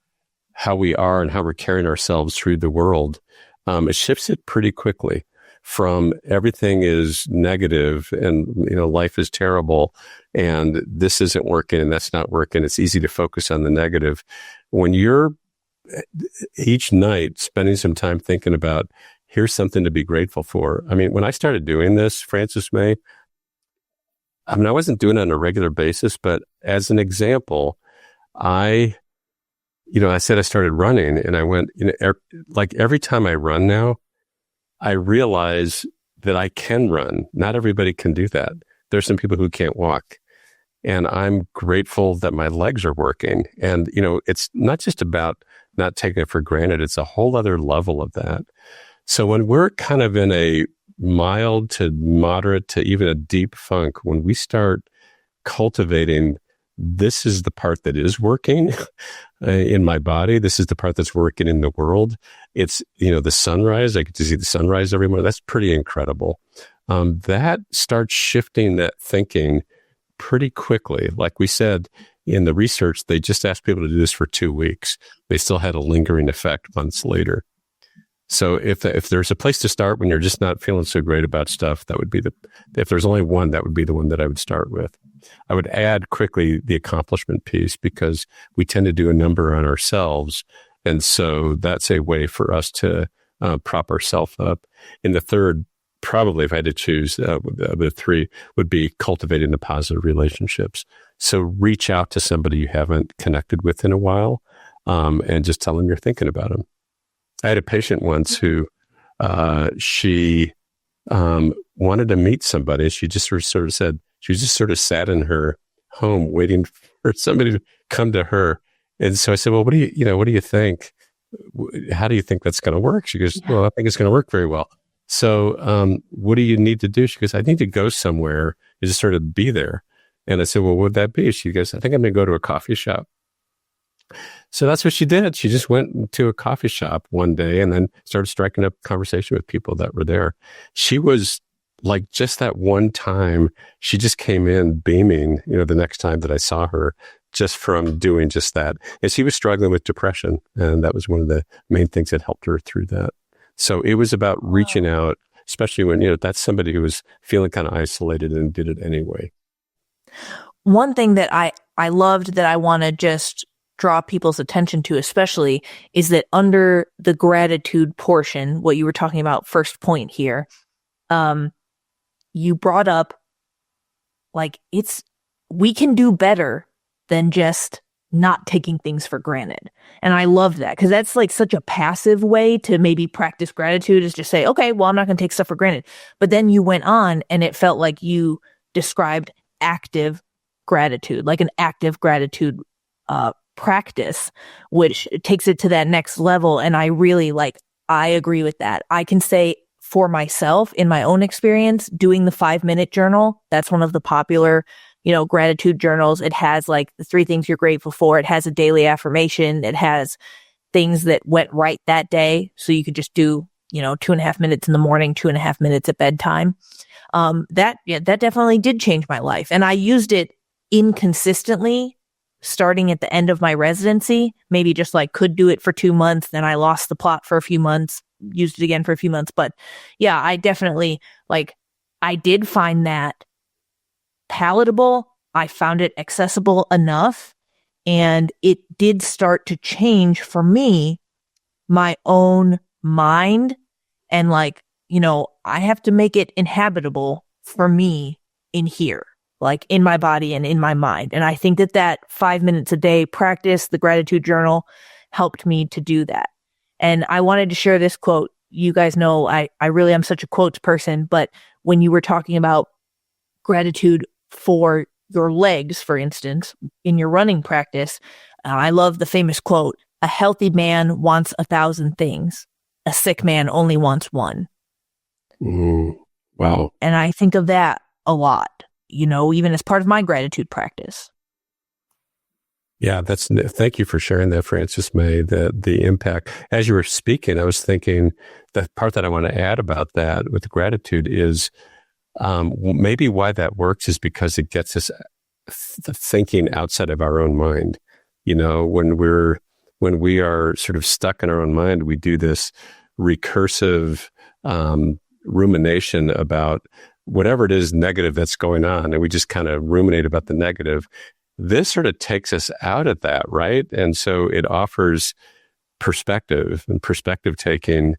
how we are and how we're carrying ourselves through the world. It shifts it pretty quickly from everything is negative and, life is terrible and this isn't working and that's not working. It's easy to focus on the negative. When you're each night spending some time thinking about, here's something to be grateful for. I mean, when I started doing this, Frances May, I wasn't doing it on a regular basis, but as an example, I said I started running and I went, like every time I run now, I realize that I can run. Not everybody can do that. There's some people who can't walk. And I'm grateful that my legs are working. And, it's not just about not taking it for granted. It's a whole other level of that. So when we're kind of in a mild to moderate to even a deep funk, when we start cultivating, this is the part that is working in my body. This is the part that's working in the world. It's, the sunrise. I get to see the sunrise every morning. That's pretty incredible. That starts shifting that thinking pretty quickly. Like we said in the research, they just asked people to do this for 2 weeks. They still had a lingering effect months later. So if there's a place to start when you're just not feeling so great about stuff, that would be if there's only one, that would be the one that I would start with. I would add quickly the accomplishment piece, because we tend to do a number on ourselves. And so that's a way for us to prop ourselves up. And the third, probably if I had to choose, the three would be cultivating the positive relationships. So reach out to somebody you haven't connected with in a while, and just tell them you're thinking about them. I had a patient once who she wanted to meet somebody. She just sort of said, she just sort of sat in her home waiting for somebody to come to her. And so I said, well, what do you think? How do you think that's going to work? She goes, well, I think it's going to work very well. So what do you need to do? She goes, I need to go somewhere and just sort of be there. And I said, well, what would that be? She goes, I think I'm going to go to a coffee shop. So that's what she did. She just went to a coffee shop one day and then started striking up conversation with people that were there. She was like, just that one time, she just came in beaming, the next time that I saw her, just from doing just that. And she was struggling with depression. And that was one of the main things that helped her through that. So it was about reaching out, especially when, that's somebody who was feeling kind of isolated and did it anyway. One thing that I loved that I want to just draw people's attention to especially is that under the gratitude portion, what you were talking about first point here, you brought up like we can do better than just not taking things for granted. And I love that, because that's like such a passive way to maybe practice gratitude, is just say, okay, well, I'm not going to take stuff for granted. But then you went on and it felt like you described active gratitude, like an active gratitude practice, which takes it to that next level. And I really I agree with that. I can say for myself, in my own experience, doing the 5-minute journal, that's one of the popular, gratitude journals. It has like the 3 things you're grateful for. It has a daily affirmation. It has things that went right that day. So you could just do, 2.5 minutes in the morning, 2.5 minutes at bedtime. That definitely did change my life. And I used it inconsistently starting at the end of my residency, maybe just could do it for 2 months. Then I lost the plot for a few months, used it again for a few months. But yeah, I definitely I did find that palatable. I found it accessible enough, and it did start to change for me, my own mind. And I have to make it inhabitable for me in here, in my body and in my mind. And I think that 5 minutes a day practice, the gratitude journal, helped me to do that. And I wanted to share this quote. You guys know I really am such a quotes person, but when you were talking about gratitude for your legs, for instance, in your running practice, I love the famous quote, "A healthy man wants 1,000 things. A sick man only wants one." Wow. And I think of that a lot, even as part of my gratitude practice. Yeah, thank you for sharing that, Frances May, the impact. As you were speaking, I was thinking the part that I want to add about that with gratitude is maybe why that works is because it gets us thinking outside of our own mind. When we are sort of stuck in our own mind, we do this recursive rumination about whatever it is negative that's going on, and we just kind of ruminate about the negative. This sort of takes us out of that, right? And so it offers perspective, and perspective taking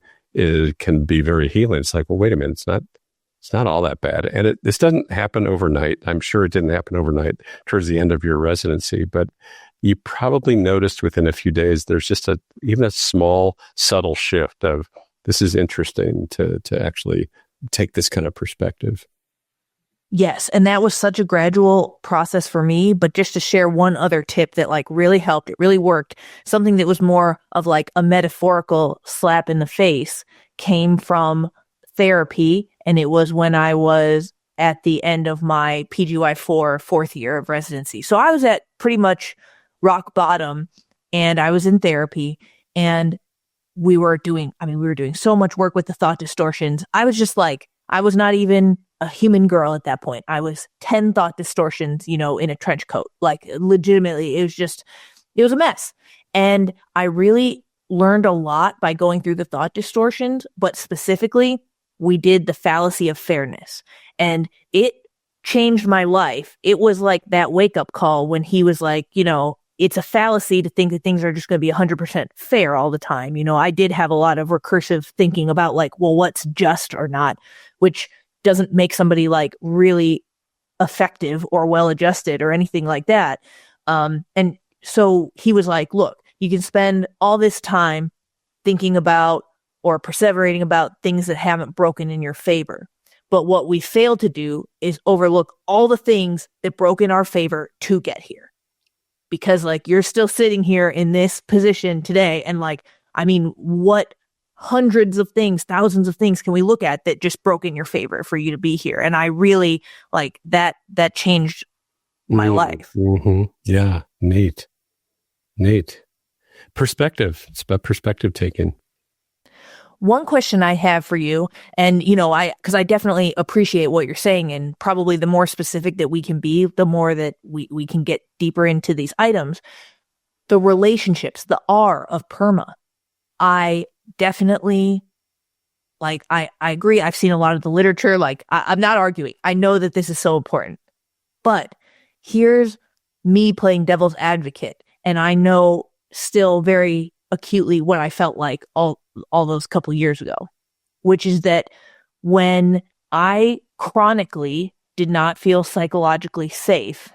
can be very healing. It's like, well, wait a minute, it's not all that bad. And this doesn't happen overnight. I'm sure it didn't happen overnight towards the end of your residency, but you probably noticed within a few days, there's just even a small, subtle shift of, this is interesting to actually take this kind of perspective. Yes. And that was such a gradual process for me. But just to share one other tip that really helped, it really worked. Something that was more of a metaphorical slap in the face came from therapy. And it was when I was at the end of my PGY4 4th year of residency. So I was at pretty much rock bottom, and I was in therapy, and we were doing so much work with the thought distortions. I was just I was not even a human girl at that point. I was 10 thought distortions, in a trench coat. Like legitimately, it was a mess. And I really learned a lot by going through the thought distortions, but specifically, we did the fallacy of fairness. And it changed my life. It was like that wake-up call when he was like, it's a fallacy to think that things are just going to be 100% fair all the time. I did have a lot of recursive thinking about like, well, what's just or not, which doesn't make somebody like really effective or well-adjusted or anything like that. And so he was like, look, you can spend all this time thinking about or perseverating about things that haven't broken in your favor. But what we fail to do is overlook all the things that broke in our favor to get here. Because like you're still sitting here in this position today. And like, I mean, what hundreds of things, thousands of things can we look at that just broke in your favor for you to be here? And I really like that changed my life. Mm-hmm. Yeah. Neat. Perspective. It's about perspective taking. One question I have for you, and because I definitely appreciate what you're saying, and probably the more specific that we can be, the more that we can get deeper into these items. The relationships, the R of PERMA. I definitely, like, I agree. I've seen a lot of the literature. Like, I'm not arguing. I know that this is so important. But here's me playing devil's advocate, and I know still very acutely what I felt like all those couple years ago, which is that when I chronically did not feel psychologically safe,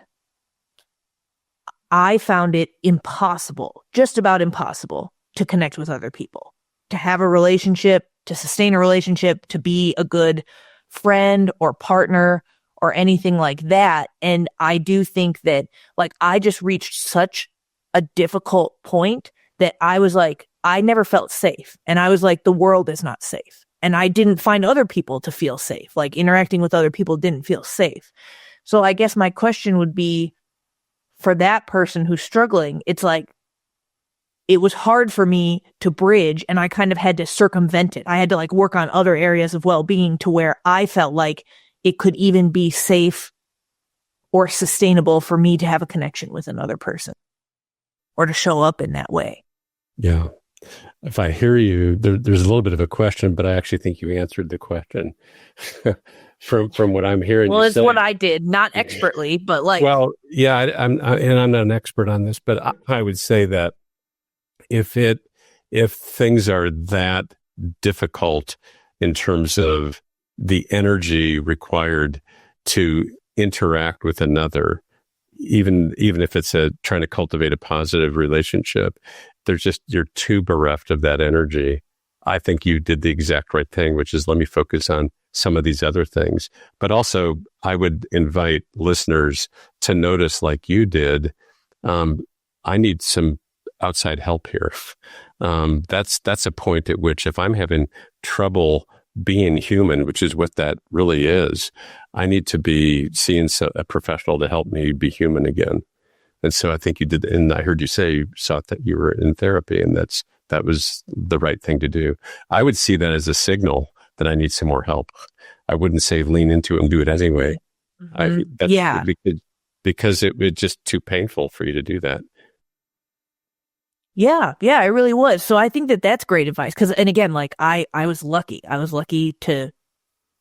I found it impossible, just about impossible, to connect with other people, to have a relationship, to sustain a relationship, to be a good friend or partner or anything like that. And I do think that like I just reached such a difficult point that I was like, I never felt safe. And I was like, the world is not safe. And I didn't find other people to feel safe. Like interacting with other people didn't feel safe. So I guess my question would be, for that person who's struggling, it's like, it was hard for me to bridge and I kind of had to circumvent it. I had to like work on other areas of well-being to where I felt like it could even be safe or sustainable for me to have a connection with another person or to show up in that way. Yeah. If I hear you, there's a little bit of a question, but I actually think you answered the question from what I'm hearing. Well, it's what I did, not expertly, but like. Well, yeah, I'm not an expert on this, but I would say that if things are that difficult in terms of the energy required to interact with another, even if it's trying to cultivate a positive relationship, you're too bereft of that energy. I think you did the exact right thing, which is let me focus on some of these other things. But also, I would invite listeners to notice, like you did, I need some outside help here. That's a point at which if I'm having trouble being human, which is what that really is, I need to be seeing a professional to help me be human again. And so I think you did, and I heard you say you saw that you were in therapy, and that was the right thing to do. I would see that as a signal that I need some more help. I wouldn't say lean into it and do it anyway. Mm-hmm. Because it was just too painful for you to do that. Yeah, it really was. So I think that that's great advice. And again, like I was lucky. I was lucky to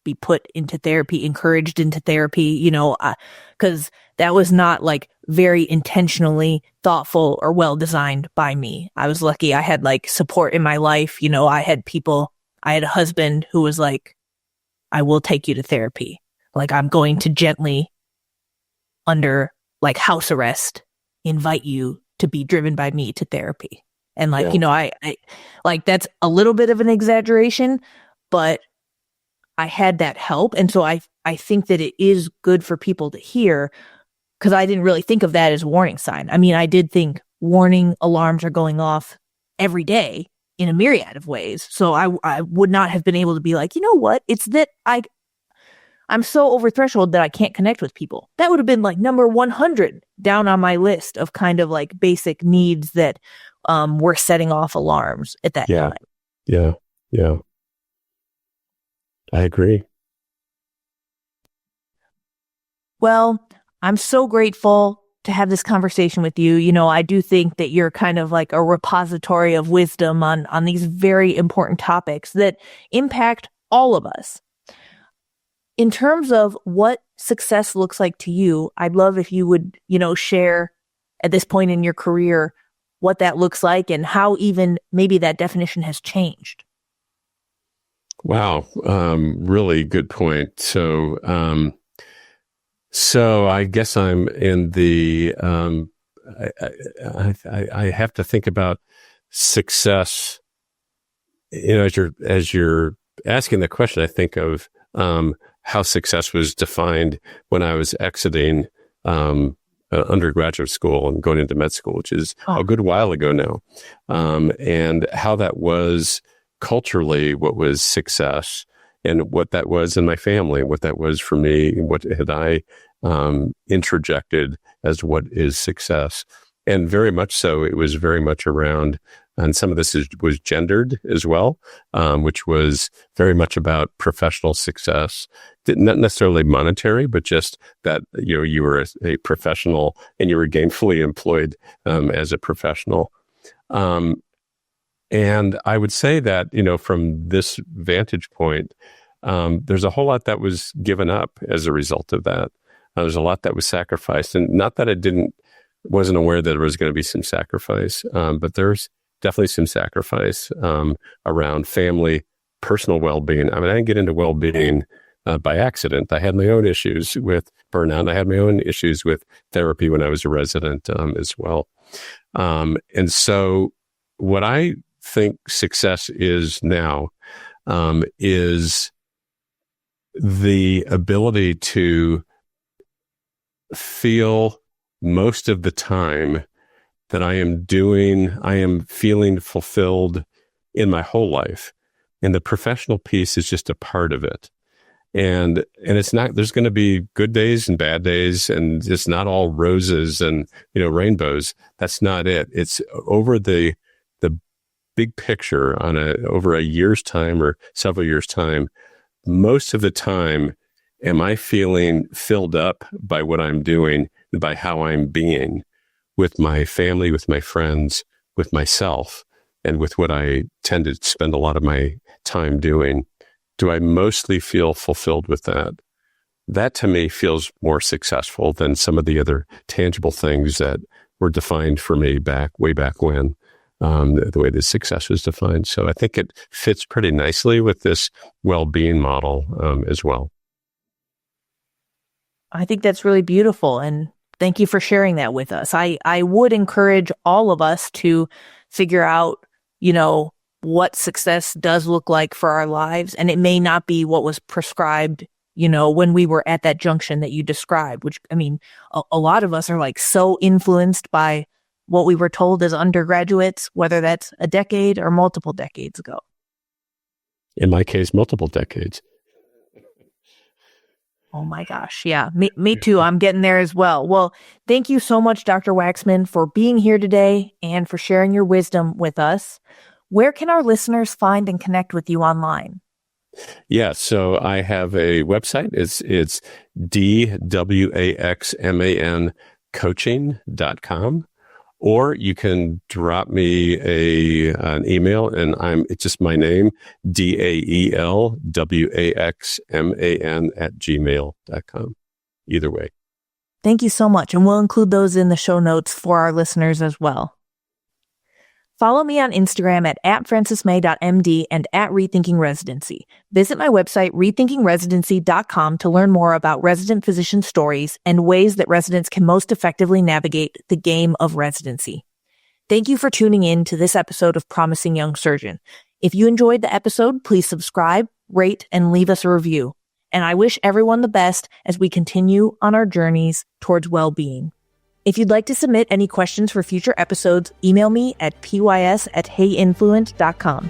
be put into therapy, encouraged into therapy, because that was not like very intentionally thoughtful or well designed by me. I was lucky. I had like support in my life. I had a husband who was like, I will take you to therapy. Like I'm going to gently under like house arrest, invite you to be driven by me to therapy. And like, I like, that's a little bit of an exaggeration, but I had that help. And so I think that it is good for people to hear, because I didn't really think of that as a warning sign. I mean, I did think warning alarms are going off every day in a myriad of ways. So I would not have been able to be like, you know what? It's that I'm so over threshold that I can't connect with people. That would have been like number 100 down on my list of kind of like basic needs that were setting off alarms at that time. Yeah. I agree. Well, I'm so grateful to have this conversation with you. You know, I do think that you're kind of like a repository of wisdom on these very important topics that impact all of us. In terms of what success looks like to you, I'd love if you would, share at this point in your career what that looks like and how even maybe that definition has changed. Wow. Really good point. So I guess I'm in the, I have to think about success, as you're asking the question, I think of, how success was defined when I was exiting, undergraduate school and going into med school, which is a good while ago now. And how that was culturally, what was success and what that was in my family, what that was for me, what had I introjected as what is success. And very much so, it was very much around, and some of this was gendered as well, which was very much about professional success, not necessarily monetary, but just that, you were a professional and you were gainfully employed as a professional. And I would say that, from this vantage point, there's a whole lot that was given up as a result of that. There's a lot that was sacrificed, and not that I wasn't aware that there was going to be some sacrifice, but there's definitely some sacrifice around family, personal well-being. I mean, I didn't get into well-being by accident. I had my own issues with burnout. I had my own issues with therapy when I was a resident as well. And so what I think success is now is the ability to feel most of the time that I am feeling fulfilled in my whole life. And the professional piece is just a part of it. And it's not, there's going to be good days and bad days, and it's not all roses and, rainbows. That's not it. It's over the big picture over a year's time or several years' time. Most of the time, am I feeling filled up by what I'm doing, by how I'm being with my family, with my friends, with myself, and with what I tend to spend a lot of my time doing? Do I mostly feel fulfilled with that? That to me feels more successful than some of the other tangible things that were defined for me way back when, the way the success was defined. So I think it fits pretty nicely with this well-being model as well. I think that's really beautiful. And thank you for sharing that with us. I would encourage all of us to figure out, what success does look like for our lives. And it may not be what was prescribed, when we were at that junction that you described, which, I mean, a lot of us are like so influenced by what we were told as undergraduates, whether that's a decade or multiple decades ago. In my case, multiple decades. Oh my gosh. Yeah, me too. I'm getting there as well. Well, thank you so much, Dr. Waxman, for being here today and for sharing your wisdom with us. Where can our listeners find and connect with you online? Yeah, so I have a website. It's DWAXMAN coaching.com. Or you can drop me an email, and it's just my name, DAELWAXMAN@gmail.com. Either way. Thank you so much. And we'll include those in the show notes for our listeners as well. Follow me on Instagram at @francismay.md and @rethinkingresidency. Visit my website, rethinkingresidency.com, to learn more about resident physician stories and ways that residents can most effectively navigate the game of residency. Thank you for tuning in to this episode of Promising Young Surgeon. If you enjoyed the episode, please subscribe, rate, and leave us a review. And I wish everyone the best as we continue on our journeys towards well-being. If you'd like to submit any questions for future episodes, email me at pys@heyinfluent.com.